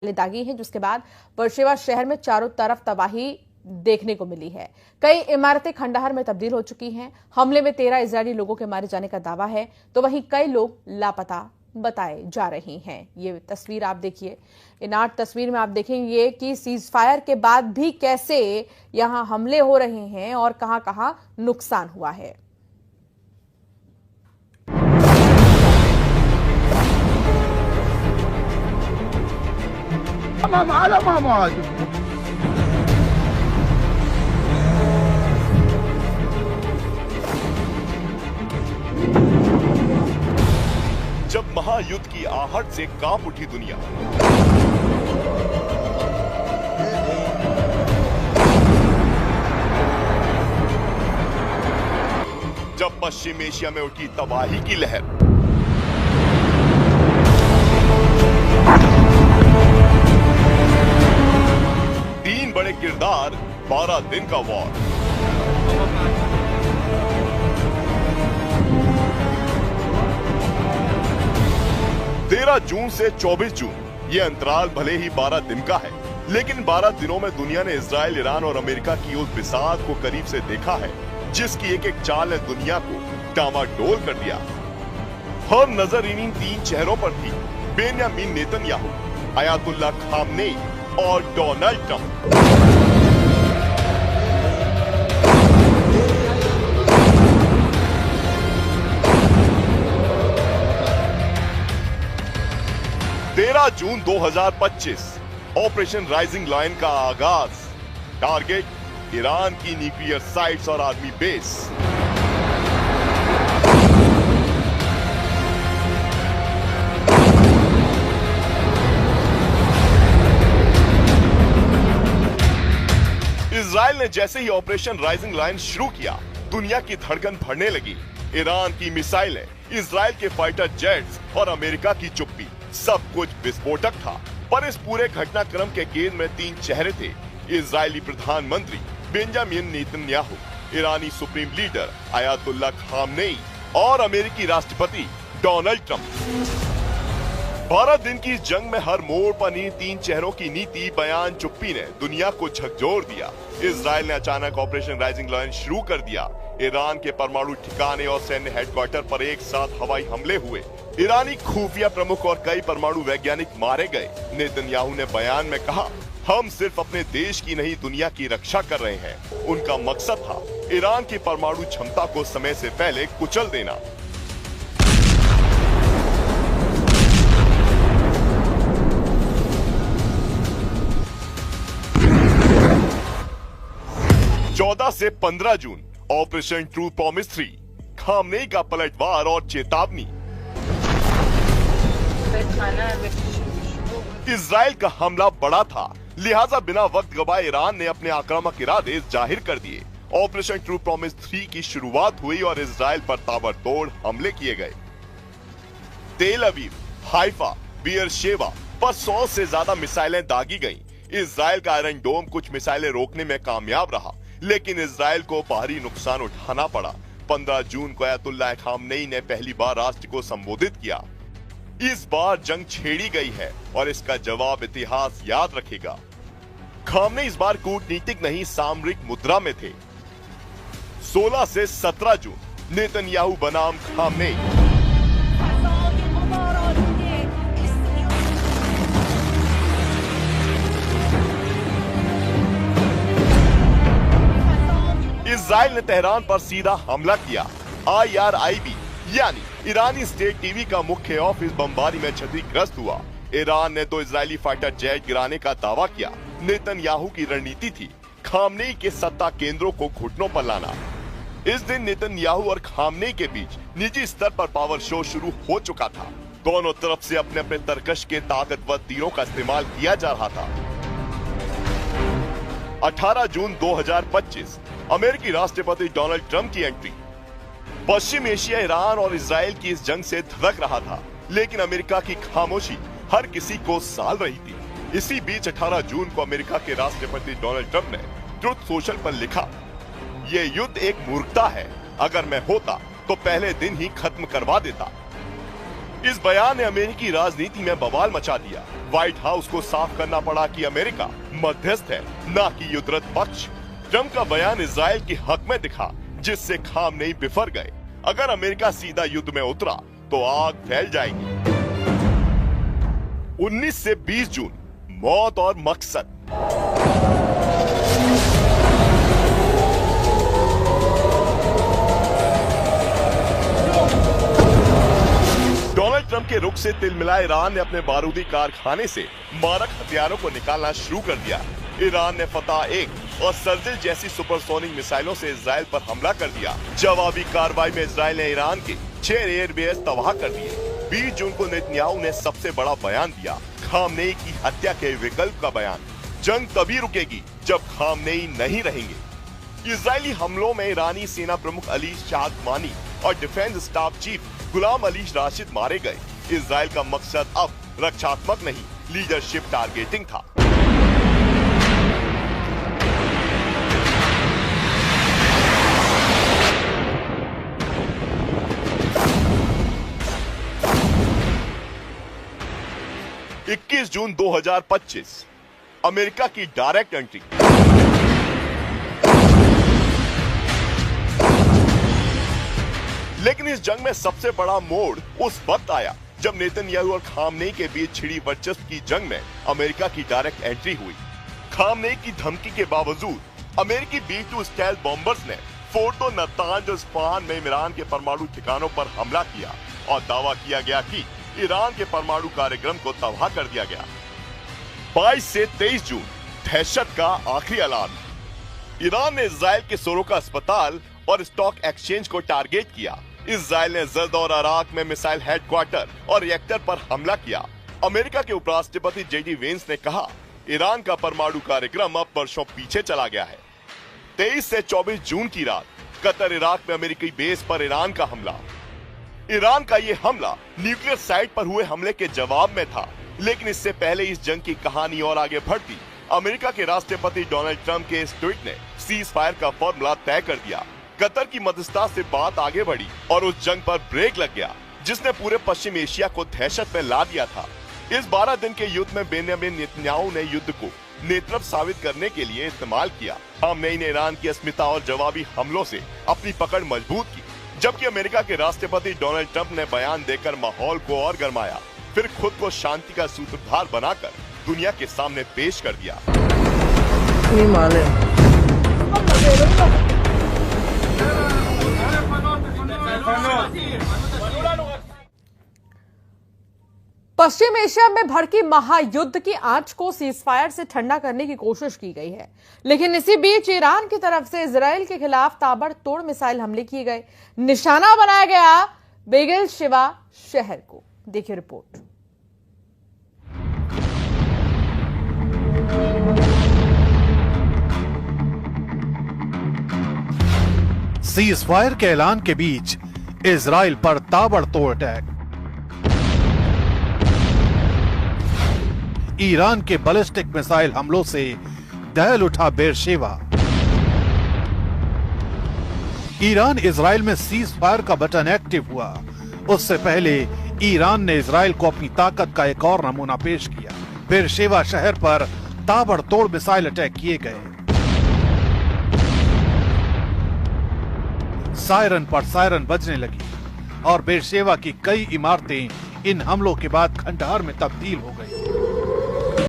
दागी हैं, जिसके बाद बर्शेवा शहर में चारों तरफ तबाही देखने को मिली है। कई इमारतें खंडहर में तब्दील हो चुकी हैं। हमले में 13 इजरायली लोगों के मारे जाने का दावा है, तो वहीं कई लोग लापता बताए जा रहे हैं। ये तस्वीर आप देखिए, इन 8 तस्वीर में आप देखेंगे कि सीज फायर के बाद भी कैसे यहां हमले हो रहे हैं और कहां कहां नुकसान हुआ है। जब महायुद्ध की आहट से कांप उठी दुनिया, जब पश्चिम एशिया में उठी तबाही की लहर, तीन बड़े किरदार, 12 दिन का वॉर। तेरह जून से 24 जून, ये अंतराल भले ही 12 दिन का है, लेकिन 12 दिनों में दुनिया ने इजराइल, ईरान और अमेरिका की उस बिसात को करीब से देखा है, जिसकी एक एक चाल ने दुनिया को डामाडोल कर दिया। हर नजर इन 3 चेहरों पर थी, बेंयामीन नेतन्याहू, अयातुल्लाह खामनेई और डोनाल्ड ट्रंप। जून 2025, ऑपरेशन राइजिंग लायन का आगाज। टारगेट ईरान की न्यूक्लियर साइट्स और आर्मी बेस। इजराइल ने जैसे ही ऑपरेशन राइजिंग लायन शुरू किया, दुनिया की धड़कन बढ़ने लगी। ईरान की मिसाइलें, इजराइल के फाइटर जेट्स और अमेरिका की चुप्पी, सब कुछ विस्फोटक था। पर इस पूरे घटनाक्रम के केंद्र में 3 चेहरे थे। इजरायली प्रधानमंत्री बेंजामिन नेतन्याहू, ईरानी सुप्रीम लीडर अयातुल्लाह खामनेई और अमेरिकी राष्ट्रपति डोनाल्ड ट्रंप। 12 दिन की जंग में हर मोड़ पर इन 3 चेहरों की नीति, बयान, चुप्पी ने दुनिया को झकझोर दिया। इजराइल ने अचानक ऑपरेशन राइजिंग लायन शुरू कर दिया। ईरान के परमाणु ठिकाने और सैन्य हेडक्वार्टर पर एक साथ हवाई हमले हुए। ईरानी खुफिया प्रमुख और कई परमाणु वैज्ञानिक मारे गए। नेतन्याहू ने बयान में कहा, हम सिर्फ अपने देश की नहीं, दुनिया की रक्षा कर रहे हैं। उनका मकसद था ईरान की परमाणु क्षमता को समय से पहले कुचल देना। से 15 जून, ऑपरेशन ट्रू प्रॉमिस 3, खामनेई का पलटवार और चेतावनी। इजराइल का हमला बड़ा था, लिहाजा बिना वक्त गवाए ईरान ने अपने आक्रामक इरादे जाहिर कर दिए। ऑपरेशन ट्रू प्रॉमिस 3 की शुरुआत हुई और इजराइल पर ताबड़तोड़ हमले किए गए। तेल अवीव, हाइफा, बीयरशेवा पर 100 से ज्यादा मिसाइलें दागी गईं। इजराइल का आयरन डोम कुछ मिसाइलें रोकने में कामयाब रहा, लेकिन इजराइल को भारी नुकसान उठाना पड़ा। 15 जून को अयातुल्लाह खामनेई ने पहली बार राष्ट्र को संबोधित किया। इस बार जंग छेड़ी गई है और इसका जवाब इतिहास याद रखेगा। खामनेई इस बार कूटनीतिक नहीं, सामरिक मुद्रा में थे। 16 से 17 जून, नेतन्याहू बनाम खामनेई। इजराइल ने तेहरान पर सीधा हमला किया। IRIB यानी ईरानी स्टेट टीवी का मुख्य ऑफिस बमबारी में क्षतिग्रस्त हुआ। ईरान ने 2 इजरायली फाइटर जेट गिराने का दावा किया। नेतन्याहू की रणनीति थी खामनेई के सत्ता केंद्रों को घुटनों पर लाना। इस दिन नेतन्याहू और खामनेई के बीच निजी स्तर पर पावर शो शुरू हो चुका था। दोनों तरफ से अपने अपने तरकश के ताकतवर तीरों का इस्तेमाल किया जा रहा था। 18 जून 2025, अमेरिकी राष्ट्रपति डोनाल्ड ट्रंप की एंट्री। पश्चिम एशिया ईरान और इजराइल की इस जंग से धड़क रहा था, लेकिन अमेरिका की खामोशी हर किसी को साल रही थी। इसी बीच 18 जून को अमेरिका के राष्ट्रपति डोनाल्ड ट्रंप ने ट्रुथ सोशल पर लिखा, ये युद्ध एक मूर्खता है। अगर मैं होता तो पहले दिन ही खत्म करवा देता। इस बयान ने अमेरिकी राजनीति में बवाल मचा दिया। व्हाइट हाउस को साफ करना पड़ा कि अमेरिका मध्यस्थ है, न कि युद्धरत पक्ष। ट्रंप का बयान इजराइल के हक में दिखा, जिससे खामनेई बिफर गए। अगर अमेरिका सीधा युद्ध में उतरा तो आग फैल जाएगी। 19 से 20 जून, मौत और मकसद। डोनाल्ड ट्रंप के रुख से तिलमिलाए ईरान ने अपने बारूदी कारखाने से मारक हथियारों को निकालना शुरू कर दिया। ईरान ने फतह 1 और सर्जिल जैसी सुपरसोनिक मिसाइलों से इजराइल पर हमला कर दिया। जवाबी कार्रवाई में इजराइल ने ईरान के 6 एयरबेस तबाह कर दिए। 20 जून को नेतन्याहू ने सबसे बड़ा बयान दिया, खामनेई की हत्या के विकल्प का बयान। जंग तभी रुकेगी जब खामनेई नहीं रहेंगे। इजरायली हमलों में ईरानी सेना प्रमुख अली शादमानी और defence staff chief Ghulam Ali Rashid मारे गए। इजराइल का मकसद अब रक्षात्मक नहीं, लीडरशिप टारगेटिंग था। इक्कीस जून 2025, अमेरिका की डायरेक्ट एंट्री। लेकिन इस जंग में सबसे बड़ा मोड़ उस वक्त आया जब नेतन्याहू और खामनेई के बीच छिड़ी वर्चस्व की जंग में अमेरिका की डायरेक्ट एंट्री हुई। खामनेई की धमकी के बावजूद अमेरिकी B-2 स्टेल्थ बॉम्बर्स ने फोर्टो नतांज और इस्फहान में ईरान के परमाणु ठिकानों पर हमला किया और दावा किया गया कि ईरान के परमाणु कार्यक्रम को तबाह कर दिया गया। 22 से 23 जून, दहशत का आखिरी अलार्म। ईरान ने इजराइल के सोरोका अस्पताल और स्टॉक एक्सचेंज को टारगेट किया। इजराइल ने जर्द और अराक में मिसाइल हेडक्वार्टर और रिएक्टर पर हमला किया। अमेरिका के उपराष्ट्रपति JD वेंस ने कहा, ईरान का परमाणु कार्यक्रम अब वर्षों पीछे चला गया है। 23 से 24 जून की रात, कतर इराक में अमेरिकी बेस पर ईरान का हमला। ईरान का ये हमला न्यूक्लियर साइट पर हुए हमले के जवाब में था, लेकिन इससे पहले इस जंग की कहानी और आगे बढ़ती। अमेरिका के राष्ट्रपति डोनाल्ड ट्रंप के इस ट्वीट ने सीज फायर का फॉर्मूला तय कर दिया। कतर की मध्यस्थता से बात आगे बढ़ी और उस जंग पर ब्रेक लग गया, जिसने पूरे पश्चिम एशिया को दहशत में ला दिया था। इस 12 दिन के युद्ध में बेंजामिन नेतन्याहू ने युद्ध को नेतृत्व साबित करने के लिए इस्तेमाल किया। खामनेई ने ईरान की अस्मिता और जवाबी हमलों से अपनी पकड़ मजबूत की, जबकि अमेरिका के राष्ट्रपति डोनाल्ड ट्रंप ने बयान देकर माहौल को और गरमाया, फिर खुद को शांति का सूत्रधार बनाकर दुनिया के सामने पेश कर दिया। पश्चिम एशिया में भड़की महायुद्ध की आंच को सीजफायर से ठंडा करने की कोशिश की गई है, लेकिन इसी बीच ईरान की तरफ से इजराइल के खिलाफ ताबड़तोड़ मिसाइल हमले किए गए। निशाना बनाया गया बेरशेवा शहर को। देखिए रिपोर्ट। सीज फायर के ऐलान के बीच इजराइल पर ताबड़तोड़ अटैक। ईरान के बैलिस्टिक मिसाइल हमलों से दहल उठा बेरशेवा। ईरान इजराइल में सीज फायर का बटन एक्टिव हुआ। उससे पहले ईरान ने इजराइल को अपनी ताकत का एक और नमूना पेश किया। बेरशेवा शहर पर ताबड़तोड़ मिसाइल अटैक किए गए। सायरन पर सायरन बजने लगी और बेरशेवा की कई इमारतें इन हमलों के बाद खंडहर में तब्दील हो गई।